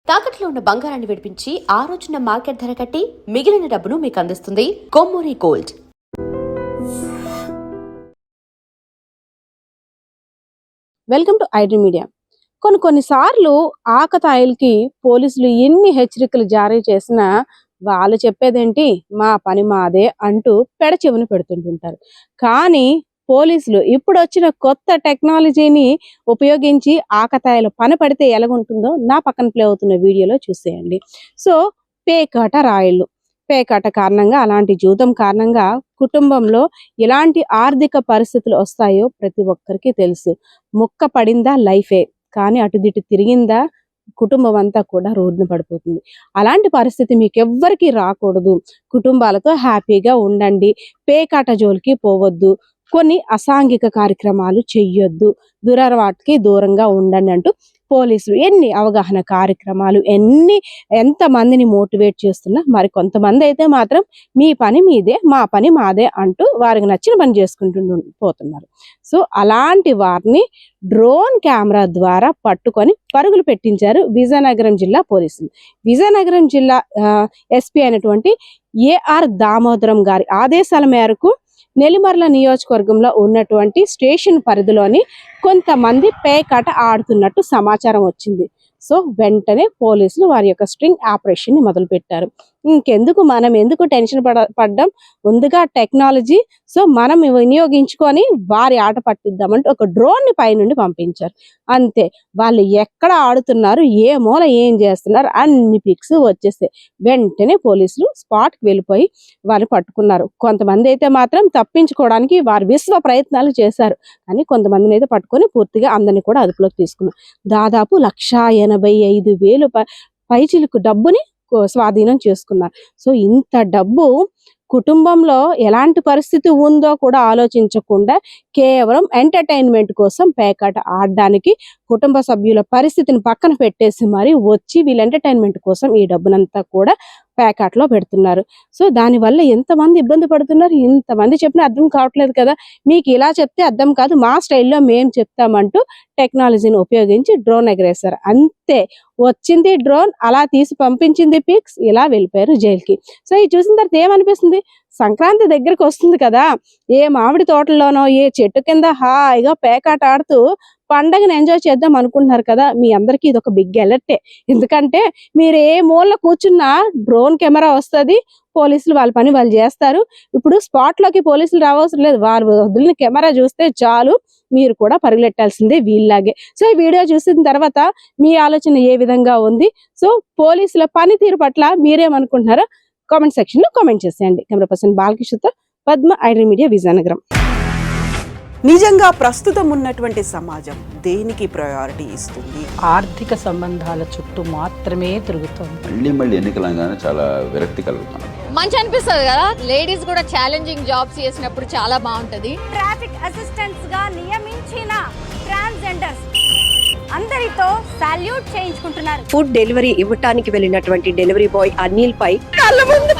తాకట్లో ఉన్న బంగారాన్ని విడిపించి ఆ రోజున మార్కెట్ ధర కట్టి మిగిలిన డబ్బును మీకు అందిస్తుంది Kommuri gold. Welcome to iDream media. కొన్నిసార్లు ఆకతాయిలకి పోలీసులు ఎన్ని హెచ్చరికలు జారీ చేసినా వాళ్ళు చెప్పేదేంటి, మా పని మాదే అంటూ పెడచెవిన పెడుతుంటుంటారు. కానీ పోలీసులు ఇప్పుడు వచ్చిన కొత్త టెక్నాలజీని ఉపయోగించి ఆకతాయిల పని పడితే ఎలాగుంటుందో నా పక్కన ప్లే అవుతున్న వీడియోలో చూసేయండి. సో పేకాట రాయిళ్ళు, పేకాట కారణంగా, అలాంటి జూదం కారణంగా కుటుంబంలో ఎలాంటి ఆర్థిక పరిస్థితులు వస్తాయో ప్రతి ఒక్కరికి తెలుసు. ముక్క పడిందా లైఫే, కానీ అటుదిటు తిరిగిందా కుటుంబం అంతా కూడా రోడ్డున పడిపోతుంది. అలాంటి పరిస్థితి మీకు ఎవ్వరికి రాకూడదు. కుటుంబాలతో హ్యాపీగా ఉండండి. పేకాట జోలికి పోవద్దు. కొన్ని అసాంఘిక కార్యక్రమాలు చెయ్యొద్దు. దురలవాటుకి దూరంగా ఉండండి అంటూ పోలీసులు ఎన్ని అవగాహన కార్యక్రమాలు, ఎంతమందిని మోటివేట్ చేస్తున్నా మరి కొంతమంది అయితే మాత్రం మీ పని మీదే, మా పని మాదే అంటూ వారికి నచ్చిన పని చేసుకుంటూ పోతున్నారు. సో అలాంటి వారిని డ్రోన్ కెమెరా ద్వారా పట్టుకొని పరుగులు పెట్టించారు విజయనగరం జిల్లా పోలీసులు. విజయనగరం జిల్లా ఎస్పీ అయినటువంటి ఏఆర్ దామోదరం గారి ఆదేశాల మేరకు నెల్లిమర్ల నియోజకవర్గంలో ఉన్నటువంటి స్టేషన్ పరిధిలోని కొంతమంది పేకాట ఆడుతున్నట్టు సమాచారం వచ్చింది. సో వెంటనే పోలీసులు వారి యొక్క స్ట్రింగ్ ఆపరేషన్ ని మొదలు పెట్టారు. మనం ఎందుకు టెన్షన్ పడ్డం, ముందుగా టెక్నాలజీ సో మనం వినియోగించుకొని వారి ఆట పట్టిద్దామంటే ఒక డ్రోన్ ని పైనుండి పంపించారు. అంతే, వాళ్ళు ఎక్కడ ఆడుతున్నారు, ఏ మూల ఏం చేస్తున్నారు అన్ని పిక్స్ వచ్చేస్తాయి. వెంటనే పోలీసులు స్పాట్ కి వెళ్ళిపోయి వారిని పట్టుకున్నారు. కొంతమంది అయితే మాత్రం తప్పించుకోవడానికి వారి విశ్వ ప్రయత్నాలు చేశారు. కానీ కొంతమందిని అయితే పట్టుకొని పూర్తిగా అందరినీ కూడా అదుపులోకి తీసుకున్నారు. దాదాపు 1,85,000 పైచిలకు డబ్బుని స్వాధీనం చేసుకున్నారు. సో ఇంత డబ్బు కుటుంబంలో ఎలాంటి పరిస్థితి ఉందో కూడా ఆలోచించకుండా కేవలం ఎంటర్టైన్మెంట్ కోసం పేకాట ఆడడానికి కుటుంబ సభ్యుల పరిస్థితిని పక్కన పెట్టేసి మరి వచ్చి వీళ్ళ ఎంటర్టైన్మెంట్ కోసం ఈ డబ్బునంతా కూడా పేకాట్లో పెడుతున్నారు. సో దానివల్ల ఎంతమంది ఇబ్బంది పడుతున్నారు, ఇంతమంది చెప్పినా అర్థం కావట్లేదు కదా. మీకు ఇలా చెప్తే అర్థం కాదు, మా స్టైల్లో మేము చెప్తామంటూ టెక్నాలజీని ఉపయోగించి డ్రోన్ ఎగరేశారు. అంతే, వచ్చింది డ్రోన్, అలా తీసి పంపించింది పిక్స్, ఇలా వెళ్ళిపోయారు జైలుకి. సో ఇది చూసిన తర్వాత ఏమనిపిస్తుంది, సంక్రాంతి దగ్గరకు వస్తుంది కదా, ఏ మామిడి తోటల్లోనో ఏ చెట్టు కింద హాయిగా పేకాట ఆడుతూ పండగను ఎంజాయ్ చేద్దాం అనుకుంటున్నారు కదా. మీ అందరికీ ఇది ఒక బిగ్ అలర్టే. ఎందుకంటే మీరు ఏ మూల కూర్చున్నా డ్రోన్ కెమెరా వస్తుంది, పోలీసులు వాళ్ళ పని వాళ్ళు చేస్తారు. ఇప్పుడు స్పాట్ లోకి పోలీసులు రావాల్సిన లేదు, వారు వదిలిన కెమెరా చూస్తే చాలు, మీరు కూడా పరుగులెట్టాల్సిందే వీళ్ళలాగే. సో ఈ వీడియో చూసిన తర్వాత మీ ఆలోచన ఏ విధంగా ఉంది, సో పోలీసుల పనితీరు పట్ల మీరేమనుకుంటున్నారో కామెంట్ సెక్షన్ లో కామెంట్ చేసేయండి. కెమెరా పర్సన్ బాలకృష్ణతో పద్మ, ఐడ్రీ మీడియా, విజయనగరం. నిజంగా ప్రస్తుతం ఉన్నటువంటి సమాజం దేనికి ప్రయారిటీ ఇస్తుంది? ఆర్థిక సంబంధాల చుట్టూ మాత్రమే తిరుగుతుంది. మళ్ళీ ఎన్నికలంగానే చాలా విరక్తి కలుగుతాను. మంచి అనిపిస్తుంది కదా, లేడీస్ కూడా ఛాలెంజింగ్ జాబ్స్ చేసినప్పుడు చాలా బాగుంటది. ట్రాఫిక్ అసిస్టెంట్స్ గా నియమించిన ట్రాన్స్జెండర్స్ అందరితో సాల్యూట్ చేయించుకుంటున్నారు. ఫుడ్ డెలివరీ ఇవ్వటానికి వెళ్ళినటువంటి డెలివరీ బాయ్ అనిల్ పై కళ్ళ ముందు